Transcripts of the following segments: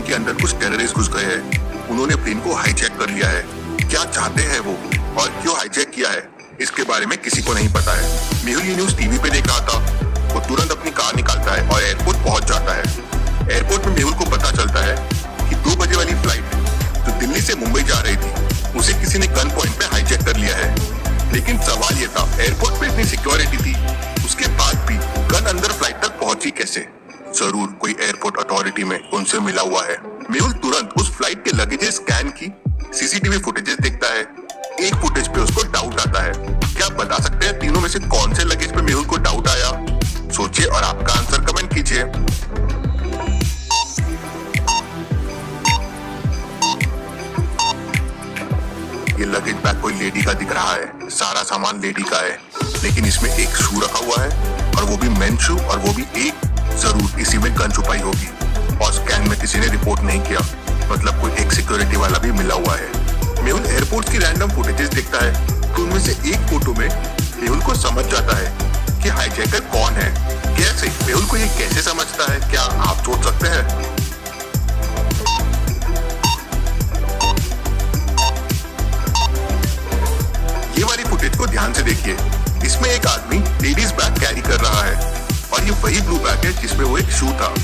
के अंदर कुछ टेररिस्ट घुस गए हैं। उन्होंने प्लेन को हाईजैक कर लिया है। क्या चाहते हैं वो और क्यों हाईजैक किया है, इसके बारे में किसी को नहीं पता है। मेहुल ये न्यूज टीवी पे देख रहा था। वो तुरंत अपनी कार निकालता है और एयरपोर्ट पहुंच जाता है। एयरपोर्ट में मेहुल को पता चलता है कि 2 बजे वाली फ्लाइट जो दिल्ली से मुंबई जा रही थी, उसे किसी ने गन पॉइंट पे हाईजैक कर लिया है। लेकिन सवाल ये था, एयरपोर्ट पे इतनी सिक्योरिटी थी, उसके बाद भी गन अंदर फ्लाइट तक पहुंची कैसे? जरूर कोई एयरपोर्ट अथॉरिटी में उनसे मिला हुआ है। मेहुल तुरंत उस फ्लाइट के लगेजेस स्कैन की सीसीटीवी फुटेजेस देखता है। एक फुटेज पे उसको डाउट आता है। क्या आप बता सकते हैं तीनों में से कौन से लगेज पे मेहुल को डाउट आया? सोचिए और आपका आंसर कमेंट कीजिए। ये लगेज बैग कोई लेडी का दिख रहा है। सारा सामान लेडी का है, लेकिन इसमें एक शू रखा हुआ है और वो भी मेन शू, और वो भी एक। जरूर इसी में गन छुपाई होगी और स्कैन में किसी ने रिपोर्ट नहीं किया, मतलब कोई एक सिक्योरिटी वाला भी मिला हुआ है। मेहुल एयरपोर्ट की रैंडम फुटेजेस देखता है तो उनमें से एक फोटो में मेहुल को समझ जाता है कि हाईजैकर कौन है। कैसे? मेहुल को ये कैसे समझता है, क्या आप सोच सकते हैं? ये वाली फुटेज को ध्यान से देखिए। इसमें एक आदमी लेडीज बैग कैरी कर रहा है और ये वही ब्लू बैग है जिसमें वो एक शू था।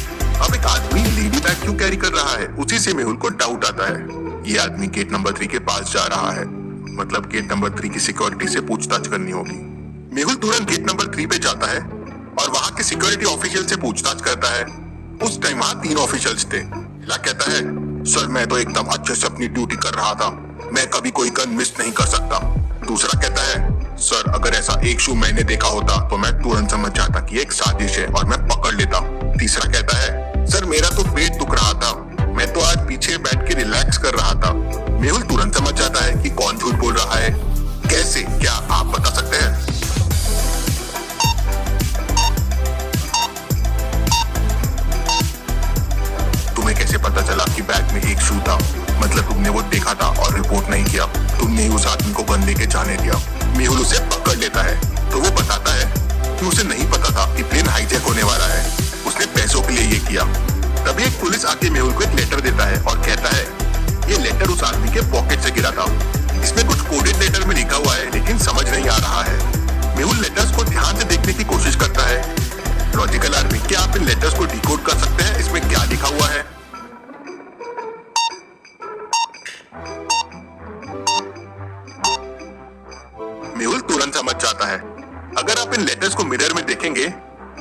अब एक आदमी लेडी बैग क्यों कैरी कर रहा है, उसी से मेहुल को डाउट आता है। ये आदमी गेट नंबर 3 के पास जा रहा है, मतलब गेट नंबर 3 की सिक्योरिटी से पूछताछ करनी होगी। मेहुल तुरंत गेट नंबर 3 पे जाता है और वहाँ के सिक्योरिटी ऑफिशियल से पूछताछ करता है। उस टाइम वहाँ 3 ऑफिशियल्स थे। पहला कहता है, सर मैं तो एकदम अच्छे से अपनी ड्यूटी कर रहा था, मैं कभी कोई गन मिस नहीं कर सकता। दूसरा कहता है, सर अगर ऐसा एक शू मैंने देखा होता तो मैं तुरंत समझ जाता कि एक साजिश है और मैं पकड़ लेता। तीसरा कहता है, सर मेरा तो पेट दुख रहा था, मैं तो आज पीछे बैठ के रिलैक्स कर रहा था। मेहुल तुरंत समझ जाता है कि कौन झूठ बोल रहा है। कैसे? क्या आप बता सकते हैं? तुम्हें कैसे पता चला कि बैग में एक शू था? मतलब तुमने वो देखा था और रिपोर्ट नहीं किया, तुमने उस आदमी को गन लेके जाने दिया। मेहुल उसे पकड़ लेता है तो वो बताता है कि उसे नहीं पता था कि प्लेन हाईजैक होने वाला है, उसने पैसों के लिए ये किया। तभी एक पुलिस आके मेहुल को एक लेटर देता है और कहता है ये लेटर उस आदमी के पॉकेट से गिरा था। इसमें कुछ कोडेड लेटर में लिखा हुआ है लेकिन समझ नहीं आ रहा है। मेहुल लेटर्स को ध्यान से देखने की कोशिश करता है। लॉजिकल आर्मी, क्या आप इन लेटर्स को डिकोड कर सकते हैं? इसमें क्या लिखा हुआ है? मेहुल तुरंत समझ जाता है। अगर आप इन लेटर्स को मिरर में देखेंगे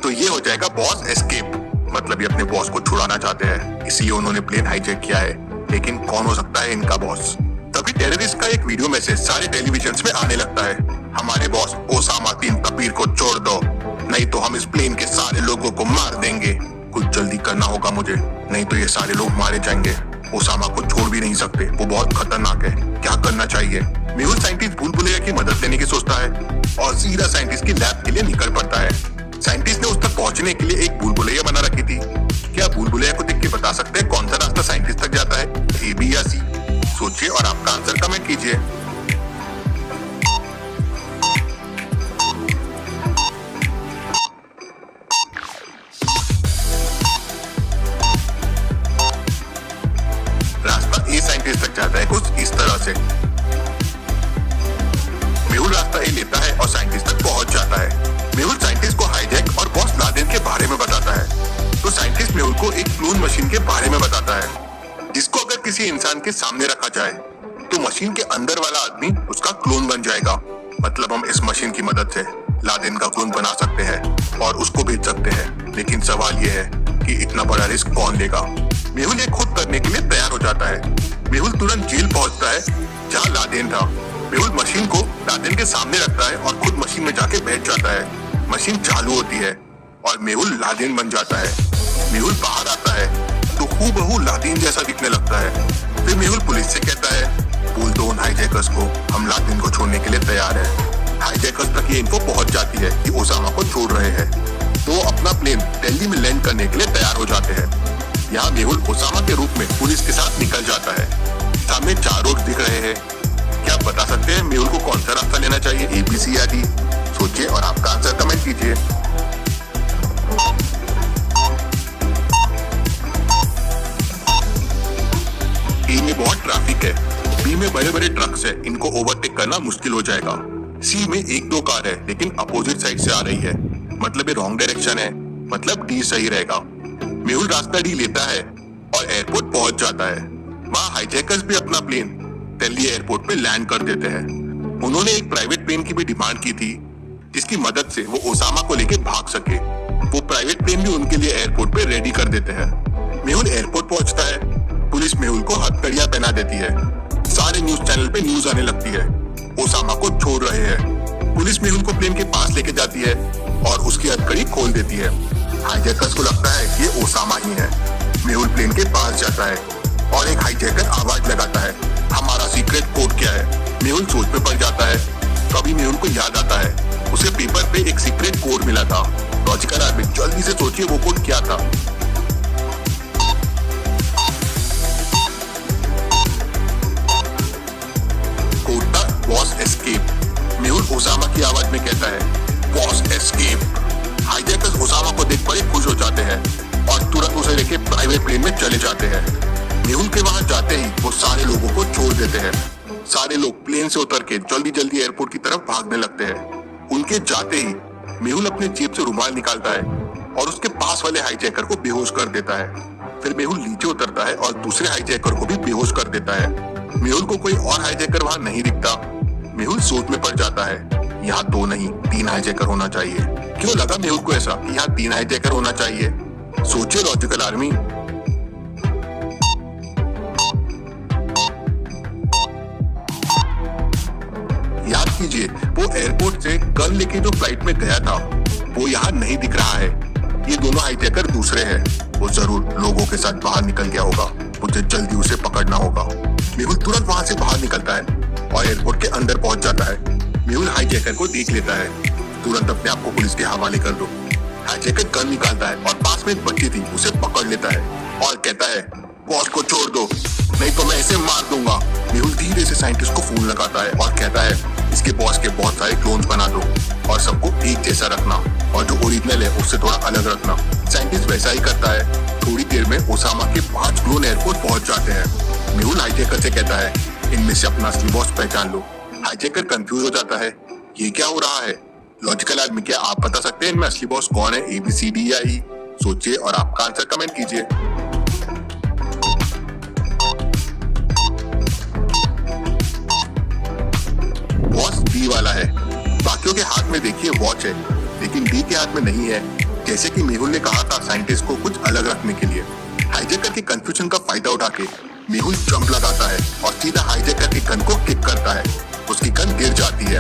तो ये हो जाएगा बॉस एस्केप, मतलब ये अपने बॉस को छुड़ाना चाहते हैं, इसलिए उन्होंने प्लेन हाईजैक किया है। लेकिन कौन हो सकता है इनका बॉस? तभी टेररिस्ट का एक वीडियो मैसेज सारे टेलीविजन्स में आने लगता है। हमारे बॉस ओसामा बिन तबीर को छोड़ दो, नहीं तो हम इस प्लेन के सारे लोगों को मार देंगे। कुछ जल्दी करना होगा मुझे, नहीं तो ये सारे लोग मारे जाएंगे। ओसामा को छोड़ भी नहीं सकते, वो बहुत खतरनाक है। क्या करना चाहिए? मेहुल साइंटिस्ट भूल भुलैया की मदद लेने की सोचता है और सीधा साइंटिस्ट की लैब के लिए निकल पड़ता है। साइंटिस्ट ने उस तक पहुंचने के लिए एक भूल भुलैया बना रखी थी। क्या भूल भुलैया को देख के बता सकते हैं कौन सा रास्ता साइंटिस्ट तक जाता है, ए, बी या सी? सोचिए और आपका आंसर कमेंट कीजिए। रास्ता ए साइंटिस्ट तक जाता है कुछ इस तरह से। मेहुल रास्ता ए लेता है और साइंटिस्ट तक पहुंच जाता है। मेहुल साइंटिस्ट को हाईजैक और बॉस लादेन के बारे में बताता है तो साइंटिस्ट मेहुल को एक क्लोन मशीन के बारे में बताता है, जिसको अगर किसी इंसान के सामने रखा जाए तो मशीन के अंदर वाला आदमी उसका क्लोन बन जाएगा। मतलब हम इस मशीन की मदद से लादेन का क्लोन बना सकते हैं और उसको भेज सकते हैं। लेकिन सवाल ये है कि इतना बड़ा रिस्क कौन लेगा? मेहुल ये खुद करने के लिए तैयार हो जाता है। मेहुल तुरंत जेल पहुंचता है जहाँ लादेन था। मेहुल मशीन को लादेन के सामने रखता है और खुद मशीन में जाके बैठ जाता है। मशीन चालू होती है और मेहुल लादेन बन जाता है। मेहुल बाहर आता है तो हूबहू लादेन जैसा दिखने लगता है। फिर मेहुल पुलिस से कहता है, बोल दो उन हाईजैकर्स को हम लादेन को छोड़ने के लिए तैयार हैं। हाईजैकर्स तक ये इन्फो पहुंच जाती है कि ओसामा को छोड़ रहे हैं, तो अपना प्लेन दिल्ली में लैंड करने के लिए तैयार हो जाते हैं। यहाँ मेहुल ओसामा के रूप में पुलिस के साथ निकल जाता है। सामने 4 रोड दिख रहे हैं। क्या आप बता सकते हैं मेहुल को कौन सा रास्ता लेना चाहिए, ए, बी, सी या डी? सोचिए और आपका आंसर कमेंट कीजिए। बहुत ट्रैफिक है, बी में बड़े बड़े ट्रक्स है, इनको ओवरटेक करना मुश्किल हो जाएगा। सी में एक दो कार है लेकिन अपोजिट साइड से आ रही है, मतलब ये रॉन्ग डायरेक्शन है, मतलब डी सही रहेगा। मेहुल रास्ता डी लेता है और एयरपोर्ट पहुंच जाता है। वहाँ हाईजैकर्स भी अपना प्लेन दिल्ली एयरपोर्ट पे लैंड कर देते हैं। उन्होंने एक प्राइवेट प्लेन की भी डिमांड की थी जिसकी मदद से वो ओसामा को लेके भाग सके। वो प्राइवेट प्लेन भी उनके लिए एयरपोर्ट पे रेडी कर देते हैं। मेहुल एयरपोर्ट पहुंचता है, पुलिस मेहुल को हथकड़ियां पहना देती है। सारे न्यूज चैनल पे न्यूज आने लगती है, ओसामा को छोड़ रहे हैं। पुलिस मेहुल को प्लेन के पास लेके जाती है और उसकी हथकड़ी खोल देती है। हाईजैकर्स को लगता है कि ये ओसामा ही है। मेहुल प्लेन के पास जाता है और एक हाईजैकर आवाज लगाता है, हमारा सीक्रेट कोड क्या है? मेहुल सोच में पड़ जाता है। तभी मेहुल को याद आता है उसे पेपर पे एक सीक्रेट कोड मिला था। लॉजिकल आदमी जल्दी से सोचिए वो कोड क्या था। कोड था बॉस एस्केप। मेहुल ओसामा की आवाज में कहता है बॉस एस्केप। हाईजैकर्स ओसामा को देख बड़े खुश हो जाते हैं और तुरंत उसे लेके प्राइवेट प्लेन में चले जाते हैं। मेहुल के वहां जाते ही वो सारे लोगों को छोड़ देते हैं। सारे लोग प्लेन से उतर के जल्दी जल्दी एयरपोर्ट की तरफ भागने लगते हैं। उनके जाते ही मेहुल अपने जेब से रुमाल निकालता है और उसके पास वाले हाईजैकर को बेहोश कर देता है। फिर मेहुल नीचे उतरता है और दूसरे हाईजैकर को भी बेहोश कर देता है। मेहुल को कोई और हाईजैकर वहां नहीं दिखता। मेहुल सोच में पड़ जाता है, यहाँ 2 नहीं 3 हाईजैकर होना चाहिए। क्यों लगा मेहुल को ऐसा कि यहाँ 3 हाईजैकर होना चाहिए? सोचिए लॉजिकल आर्मी। याद कीजिए वो एयरपोर्ट से कल लेके जो फ्लाइट में गया था वो यहाँ नहीं दिख रहा है। ये दोनों हाईजैकर दूसरे हैं। वो जरूर लोगों के साथ बाहर निकल गया होगा। मुझे जल्दी उसे पकड़ना होगा। मेहुल तुरंत वहां से बाहर निकलता है और एयरपोर्ट के अंदर पहुंच जाता है। मेहुल हाईजैकर को देख लेता है। तुरंत अपने आप को पुलिस के हवाले कर दो। हाईजैकर गन निकालता है और पास में एक बच्ची थी उसे पकड़ लेता है और कहता है बॉस को छोड़ दो नहीं तो मैं इसे मार दूंगा। मेहुल धीरे से साइंटिस्ट को फोन लगाता है और कहता है इसके बॉस के बहुत सारे क्लोन्स बना दो और सबको एक जैसा रखना और जो ओरिजिनल है उससे थोड़ा अलग रखना। साइंटिस्ट वैसा ही करता है। थोड़ी देर में ओसामा के 5 क्लोन एयरपोर्ट पहुंच जाते हैं। मेहुल हाईजैकर से कहता है इनमें से अपना असली बॉस पहचान लो। हाईजैकर कंफ्यूज हो जाता है, ये क्या हो रहा है? लॉजिकल आदमी क्या आप बता सकते हैं इनमें असली बॉस कौन है, ABCD या E? सोचिए और आपका आंसर कमेंट कीजिए। बॉस D वाला है। बाकियों के हाथ में देखिए वॉच है लेकिन D के हाथ में नहीं है, जैसे कि मेहुल ने कहा था साइंटिस्ट को कुछ अलग रखने के लिए। हाईजैकर के कंफ्यूजन का फायदा उठा के मेहुल जंप लगाता है और सीधा हाईजैकर के गन को किक करता है। उसकी गन गिर जाती है।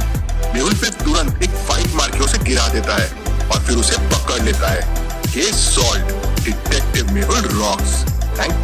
मेहुल फिर तुरंत एक फाइट मार के उसे गिरा देता है और फिर उसे पकड़ लेता है। Case solved. Detective Mehul rocks. Thank